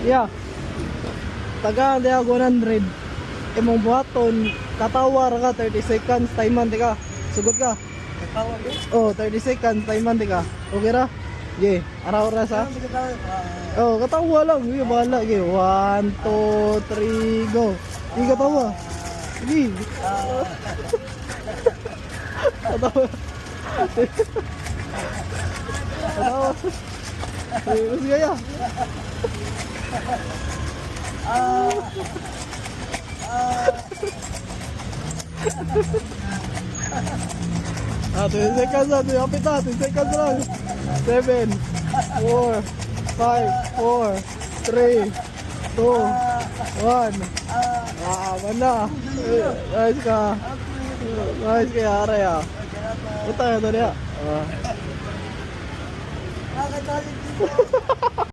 Yeah. Taga dia 100. Imong buhaton katawa ra ka 30 seconds timean di ka. Sugod ka. Katawa ko. Oh, 30 seconds timean di ka. Okay ra? Ge, araw ra sa. Oh, katawa lang. Ge, bahala ge. 1 2 3 go. Ge, katawa. Ge. Katawa. Katawa. Terus gaya. Ah, 20 seconds na, apit na, 20 seconds lang. 7, 4, 5, 4, 3, 2, 1. Ah, mana? Nice ka. Nice ka, Ara ya. Ito ya, ito ya.